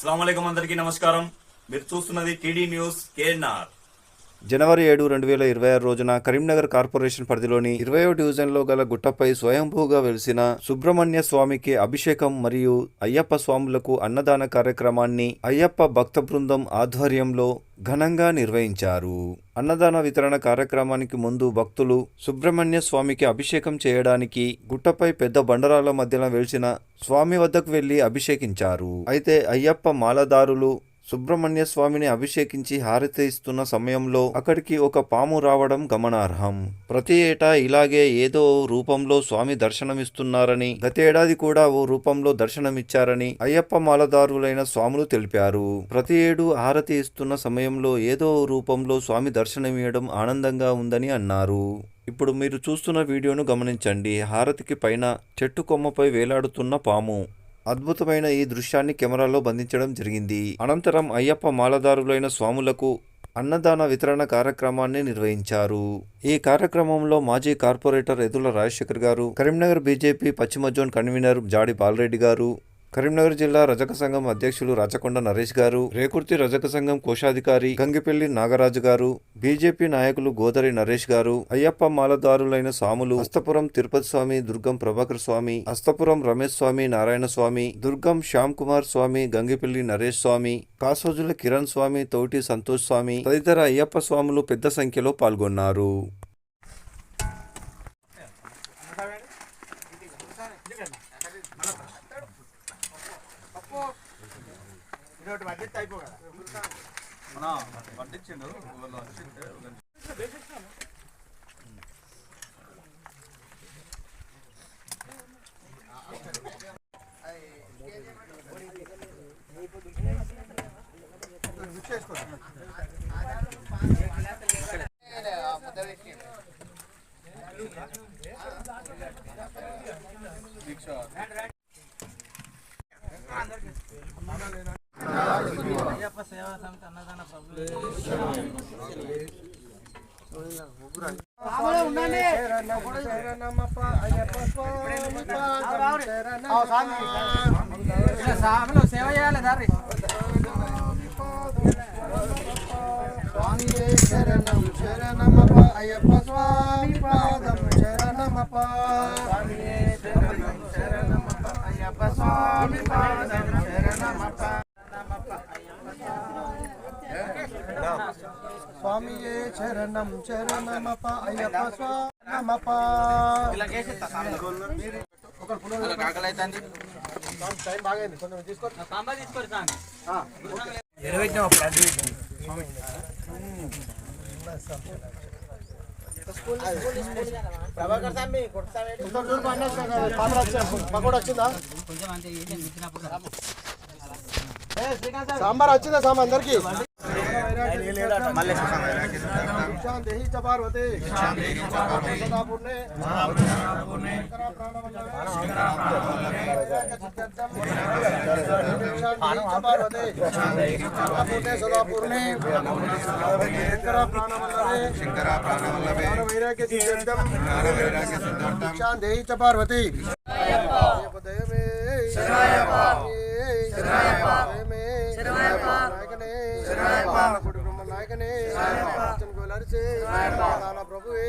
అస్సలాముఅలైకుం అందరికీ నమస్కారం. మీరు చూస్తున్నది టీడీ న్యూస్ కేఎన్ఆర్. జనవరి 7, 2026 రోజున కరీంనగర్ కార్పొరేషన్ పరిధిలోని 20వ డివిజన్లో గల గుట్టపై స్వయంభూగా వెలిసిన సుబ్రహ్మణ్య స్వామికి అభిషేకం మరియు అయ్యప్ప స్వాములకు అన్నదాన కార్యక్రమాన్ని అయ్యప్ప భక్త బృందం ఆధ్వర్యంలో ఘనంగా నిర్వహించారు. అన్నదాన వితరణ కార్యక్రమానికి ముందు భక్తులు సుబ్రహ్మణ్య స్వామికి అభిషేకం చేయడానికి గుట్టపై పెద్ద బండరాల మధ్యన వెలిసిన స్వామి వద్దకు వెళ్లి అభిషేకించారు. అయితే అయ్యప్ప మాలదారులు సుబ్రహ్మణ్య స్వామిని అభిషేకించి హారతి ఇస్తున్న సమయంలో అక్కడికి ఒక పాము రావడం గమనార్హం. ప్రతి ఏటా ఇలాగే ఏదో రూపంలో స్వామి దర్శనమిస్తున్నారని, గతేడాది కూడా ఓ రూపంలో దర్శనమిచ్చారని అయ్యప్ప మాలదారులైన స్వాములు తెలిపారు. ప్రతి ఏడు హారతి ఇస్తున్న సమయంలో ఏదో రూపంలో స్వామి దర్శనమియడం ఆనందంగా ఉందని అన్నారు. ఇప్పుడు మీరు చూస్తున్న వీడియోను గమనించండి. హారతికి పైన చెట్టు కొమ్మపై వేలాడుతున్న పాము. అద్భుతమైన ఈ దృశ్యాన్ని కెమెరాలో బంధించడం జరిగింది. అనంతరం అయ్యప్ప మాలదారులైన స్వాములకు అన్నదాన వితరణ కార్యక్రమాన్ని నిర్వహించారు. ఈ కార్యక్రమంలో మాజీ కార్పొరేటర్ ఎదుల రాజశేఖర్ గారు, కరీంనగర్ బీజేపీ పశ్చిమ జోన్ కన్వీనర్ జాడి బాలరెడ్డి గారు, కరీంనగర్ జిల్లా రజక సంఘం అధ్యక్షులు రాచకొండ నరేష్ గారు, రేకుర్తి రజక సంఘం కోశాధికారి గంగిపెల్లి నాగరాజు గారు, బీజేపీ నాయకులు గోదరి నరేష్ గారు, అయ్యప్ప మాలదారులైన స్వాములు అస్తపురం తిరుపతి స్వామి, దుర్గం ప్రభాకర్ స్వామి, అస్తపురం రమేష్ స్వామి, నారాయణ స్వామి, దుర్గం శ్యామ్ కుమార్ స్వామి, గంగిపెల్లి నరేష్ స్వామి, కాసోజుల కిరణ్ స్వామి, తోటి సంతోష్ స్వామి తదితర అయ్యప్ప స్వాములు పెద్ద సంఖ్యలో పాల్గొన్నారు. అయ్యప్ప సేవా సమితి అన్నదాన సేవ చేయాలి దారి శరణం శరణమప అయ్యప్ప స్వామి పాదం శరణమప శరణమప అయ్యప్ప స్వామి పాదం శరణమప స్వామియే శరణం శరణమప అయ్యప్ప స్వామప టైం బాగైంది కొంచెం తీసుకోండి ప్రభాకర్ స్వామి వచ్చిందా సాంబార్ వచ్చిందా సాంబార్ అందరికి పార్వతి సదాపూర్ణే శాంతి చ పార్వతి నాయకనే ప్రభువే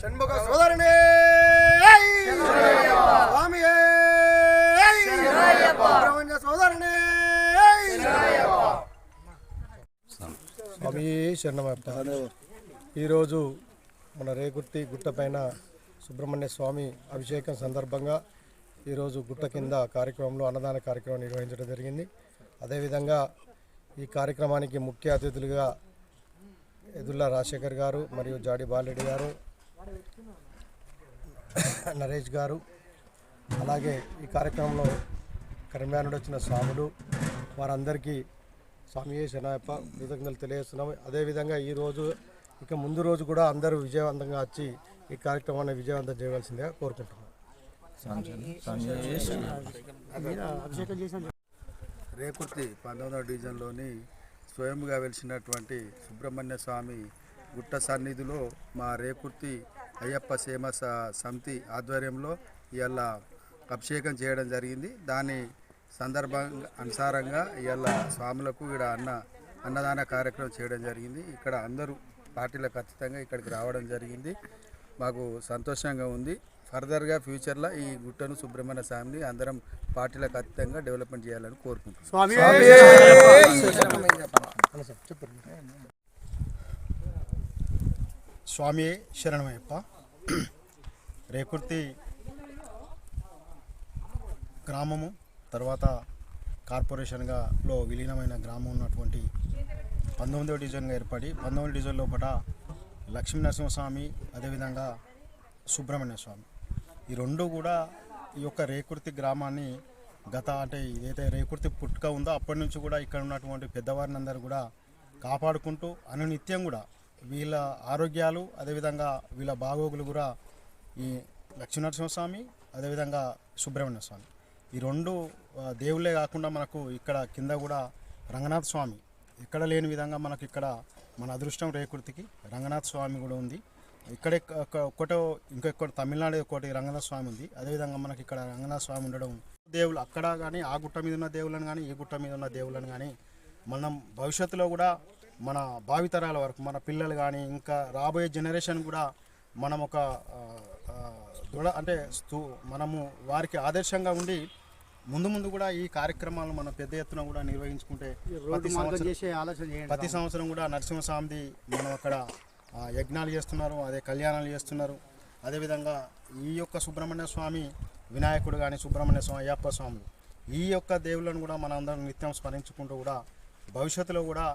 షణ్ముఖ సోదరునే స్వామియే సోదరునే స్వామి శరణమప్ప. ఈరోజు మన రేకుర్తి గుట్టపైన సుబ్రహ్మణ్య స్వామి అభిషేకం సందర్భంగా ఈరోజు గుట్ట కింద కార్యక్రమంలో అన్నదాన కార్యక్రమం నిర్వహించడం జరిగింది. అదేవిధంగా ఈ కార్యక్రమానికి ముఖ్య అతిథులుగా ఎదుల్లా రాజశేఖర్ గారు మరియు జాడి బాలరెడ్డి గారు, నరేష్ గారు, అలాగే ఈ కార్యక్రమంలో కరీంనగర్ నుండి వచ్చిన స్వాములు వారందరికీ స్వామియే శరణమప్ప కృతజ్ఞతలు తెలియజేస్తున్నాము. అదేవిధంగా ఈరోజు ఇక ముందు రోజు కూడా అందరూ విజయవంతంగా వచ్చి ఈ కార్యక్రమాన్ని విజయవంతం చేయవలసిందిగా కోరుకుంటున్నాం. రేకుర్తి 19వ డివిజన్లోని స్వయంగా వెలిసినటువంటి సుబ్రహ్మణ్య స్వామి గుట్ట సన్నిధిలో మా రేకుర్తి అయ్యప్ప సేమ సమితి ఆధ్వర్యంలో ఇవాళ అభిషేకం చేయడం జరిగింది. దాని సందర్భంగా అనుసారంగా ఇవాళ స్వాములకు ఇక్కడ అన్నదాన కార్యక్రమం చేయడం జరిగింది. ఇక్కడ అందరూ పార్టీలకు ఖచ్చితంగా ఇక్కడికి రావడం జరిగింది. మాకు సంతోషంగా ఉంది. ఫర్దర్గా ఫ్యూచర్లో ఈ గుట్టను సుబ్రహ్మణ్య స్వామిని అందరం పార్టీలకు ఖచ్చితంగా డెవలప్మెంట్ చేయాలని కోరుకుంటున్నాం. స్వామి శరణమయ్యప్ప. రేకుర్తి గ్రామము తర్వాత కార్పొరేషన్గా విలీనమైన గ్రామం ఉన్నటువంటి 19వ డివిజన్గా ఏర్పడి 19వ డివిజన్ లోపల లక్ష్మీ నరసింహస్వామి అదేవిధంగా సుబ్రహ్మణ్య స్వామి ఈ రెండు కూడా ఈ యొక్క రేకుర్తి గ్రామాన్ని అంటే ఏదైతే రేకుర్తి పుట్టుక ఉందో అప్పటి నుంచి కూడా ఇక్కడ ఉన్నటువంటి పెద్దవారిని అందరూ కూడా కాపాడుకుంటూ అనునిత్యం కూడా వీళ్ళ ఆరోగ్యాలు అదేవిధంగా వీళ్ళ బాగోగులు కూడా ఈ లక్ష్మీనరసింహస్వామి అదేవిధంగా సుబ్రహ్మణ్య స్వామి ఈ రెండు దేవుళ్ళే కాకుండా మనకు ఇక్కడ కింద కూడా రంగనాథ స్వామి ఎక్కడ లేని విధంగా మనకు ఇక్కడ మన అదృష్టం రేకుర్తికి రంగనాథ స్వామి కూడా ఉంది. ఇక్కడే ఇంకొకటి తమిళనాడు ఒకటి రంగనాథ స్వామి ఉంది. అదేవిధంగా మనకి ఇక్కడ రంగనాథ స్వామి ఉండడం దేవుళ్ళు అక్కడ కానీ ఆ గుట్ట మీద ఉన్న దేవుళ్ళని కానీ ఈ గుట్ట మీద ఉన్న దేవుళ్ళని కానీ మనం భవిష్యత్తులో కూడా మన భావితరాల వరకు మన పిల్లలు కానీ ఇంకా రాబోయే జనరేషన్ కూడా మనం ఒక మనము వారికి ఆదర్శంగా ఉండి ముందు కూడా ఈ కార్యక్రమాలు మన పెద్ద ఎత్తున కూడా నిర్వహించుకుంటే ప్రతి సంవత్సరం కూడా నరసింహస్వామిది మనం అక్కడ యజ్ఞాలు చేస్తున్నారు, అదే కళ్యాణాలు చేస్తున్నారు. అదేవిధంగా ఈ యొక్క సుబ్రహ్మణ్య స్వామి వినాయకుడు కానీ సుబ్రహ్మణ్య స్వామి అయ్యప్ప స్వామి ఈ యొక్క దేవుళ్ళను కూడా మనందరం నిత్యం స్మరించుకుంటూ కూడా భవిష్యత్తులో కూడా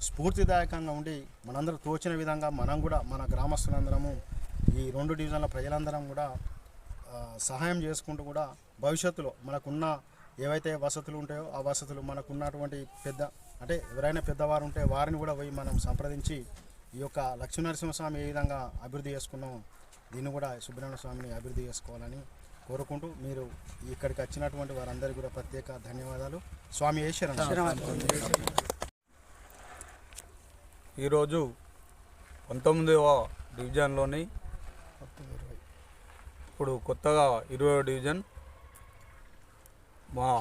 స్ఫూర్తిదాయకంగా ఉండి మనందరూ తోచిన విధంగా మనం కూడా మన గ్రామస్తులందరము ఈ 2 డివిజన్ల ప్రజలందరం కూడా సహాయం చేసుకుంటూ కూడా భవిష్యత్తులో మనకున్న ఏవైతే వసతులు ఉంటాయో ఆ వసతులు మనకున్నటువంటి ఎవరైనా పెద్దవారు ఉంటే వారిని కూడా పోయి మనం సంప్రదించి ఈ యొక్క లక్ష్మీనరసింహస్వామి ఏ విధంగా అభివృద్ధి చేసుకున్నామో దీన్ని కూడా సుబ్రహ్మణ్య స్వామిని అభివృద్ధి చేసుకోవాలని కోరుకుంటూ మీరు ఇక్కడికి వచ్చినటువంటి వారందరికీ కూడా ప్రత్యేక ధన్యవాదాలు. స్వామి ఈరోజు 19వ డివిజన్లోని ఇప్పుడు కొత్తగా 20వ డివిజన్ మా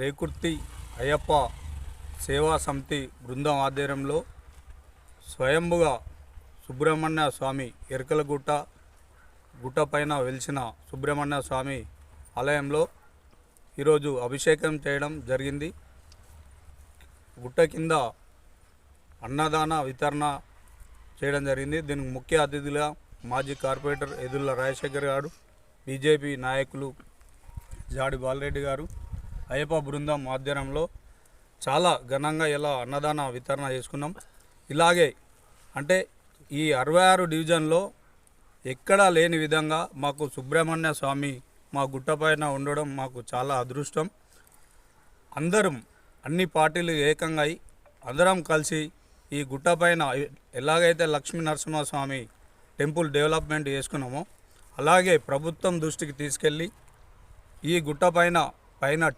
రేకుర్తి అయ్యప్ప సేవా సమితి బృందం ఆధ్వర్యంలో స్వయంభుగా సుబ్రహ్మణ్య స్వామి గుట్ట పైన వెలిసిన సుబ్రహ్మణ్య స్వామి ఆలయంలో ఈరోజు అభిషేకం చేయడం జరిగింది. గుట్ట కింద అన్నదాన వితరణ చేయడం జరిగింది. దీనికి ముఖ్య అతిథులుగా మాజీ కార్పొరేటర్ ఎదుళ్ళ రాజశేఖర్ గారు, బీజేపీ నాయకులు జాడి బాలరెడ్డి గారు, అయ్యప్ప బృందం ఆధ్వర్యంలో చాలా ఘనంగా ఇలా అన్నదాన వితరణ చేసుకున్నాం. ఇలాగే అంటే ఈ 66 డివిజన్లో ఎక్కడా లేని విధంగా మాకు సుబ్రహ్మణ్య స్వామి మా గుట్టపైన ఉండడం మాకు చాలా అదృష్టం. అందరం అన్ని పార్టీలు ఏకంగా అయి అందరం కలిసి ఈ గుట్టపైన ఎలాగైతే లక్ష్మీ నరసింహస్వామి టెంపుల్ డెవలప్మెంట్ చేసుకున్నామో అలాగే ప్రభుత్వం దృష్టికి తీసుకెళ్ళి ఈ గుట్టపైన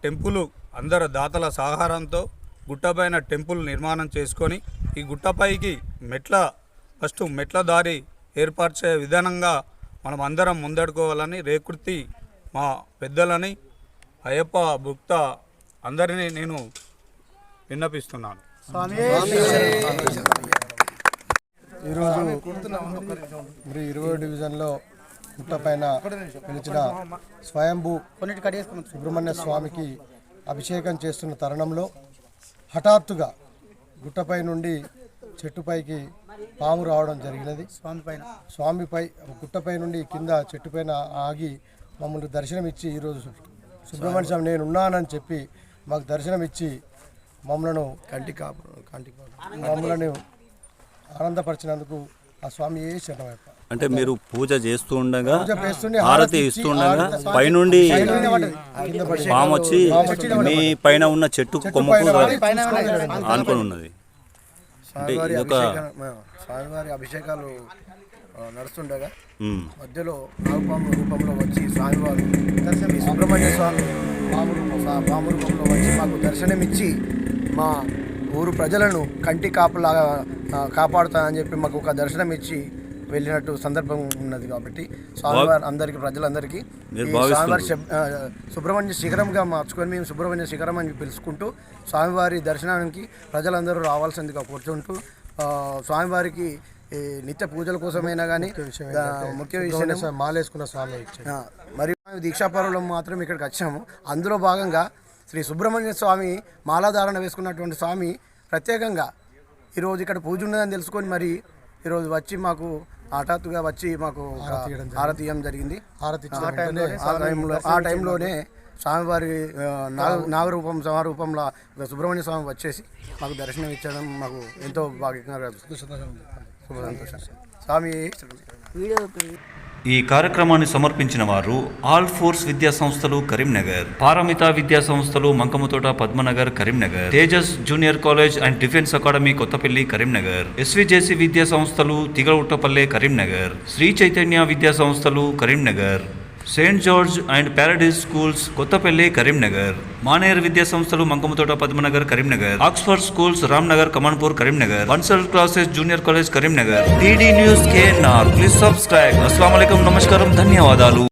టెంపుల్ అందరు దాతల సహకారంతో గుట్టపైన టెంపుల్ నిర్మాణం చేసుకొని ఈ గుట్టపైకి మెట్ల దారి ఏర్పరిచే విధానంగా మనం అందరం ముందడుకోవాలని రేకుర్తి మా పెద్దలని అయ్యప్ప భక్త అందరినీ నేను విన్నపిస్తున్నాను. ఈరోజు 20వ డివిజన్లో గుట్టపైన పిలిచిన స్వయంభూ సుబ్రహ్మణ్య స్వామికి అభిషేకం చేస్తున్న తరుణంలో హఠాత్తుగా గుట్టపై నుండి చెట్టుపైకి పాము రావడం జరిగినది. స్వామిపై గుట్టపై నుండి కింద చెట్టుపైన ఆగి మమ్మల్ని దర్శనమిచ్చి ఈరోజు సుబ్రహ్మణ్య స్వామి నేను ఉన్నానని చెప్పి మాకు దర్శనమిచ్చి మమ్మలను ఆనందపరిచినందుకు ఆ స్వామి శరణమయ్యప్ప. అంటే మీరు పూజ చేస్తూ ఉండగా హారతి ఇస్తూ ఉండగా పైనుండి పాము వచ్చి మీ పైన ఉన్న చెట్టు కొమ్మకు ఆనుకొని ఉన్నది. అంటే ఇదొక స్వామివారి అభిషేకాలు నడుస్తుండగా మధ్యలో నాగుపాము రూపంలో వచ్చి స్వామివారు సుబ్రహ్మణ్య స్వామి పాము రూపంలో వచ్చి మాకు దర్శనమిచ్చి మా ఊరు ప్రజలను కంటి కాపులాగా కాపాడుతానని చెప్పి మాకు ఒక దర్శనం ఇచ్చి వెళ్ళినట్టు సందర్భం ఉన్నది కాబట్టి స్వామివారి అందరికీ ప్రజలందరికీ మీరు ఈ స్వామివారి సుబ్రహ్మణ్య శిఖరంగా మార్చుకొని మేము సుబ్రహ్మణ్య శిఖరం అని పిలుచుకుంటూ స్వామివారి దర్శనానికి ప్రజలందరూ రావాల్సిందిగా కోరుకుంటూ స్వామివారికి నిత్య పూజల కోసమైనా కానీ ముఖ్య విషయం మాలేసుకున్న స్వామి మరియు దీక్షాపరులం మాత్రం ఇక్కడికి వచ్చాము. అందులో భాగంగా శ్రీ సుబ్రహ్మణ్య స్వామి మాలాధారణ వేసుకున్నటువంటి స్వామి ప్రత్యేకంగా ఈరోజు ఇక్కడ పూజ ఉన్నదని తెలుసుకొని మరి ఈరోజు వచ్చి మాకు హఠాత్తుగా వచ్చి మాకు హారతి ఇవ్వడం జరిగింది. ఆ టైంలోనే స్వామివారి నాగరూపం సమారూపంలో సుబ్రహ్మణ్య స్వామి వచ్చేసి మాకు దర్శనం ఇచ్చడం మాకు ఎంతో భాగ్యంగా స్వామి. ఈ కార్యక్రమాన్ని సమర్పించిన వారు ఆల్ ఫోర్స్ విద్యా సంస్థలు కరీంనగర్, పారమిత విద్యా సంస్థలు Mankammathota Padmanagar Karimnagar, Tejas junior college and defence academy Kothapalli Karimnagar, SVJC విద్యా సంస్థలు తిగలఉట్టపల్లె కరీంనగర్, శ్రీ చైతన్య విద్యా సంస్థలు Karimnagar, saint George and paradise schools Kothapalli Karimnagar, Maner విద్యా సంస్థలు Mankammathota Padmanagar Karimnagar, Oxford schools Ramnagar Kamanpur Karimnagar, Bansal classes junior college Karimnagar. TD news KNR. Please subscribe. అస్సలాము అలైకుం, నమస్కారం, ధన్యవాదాలు.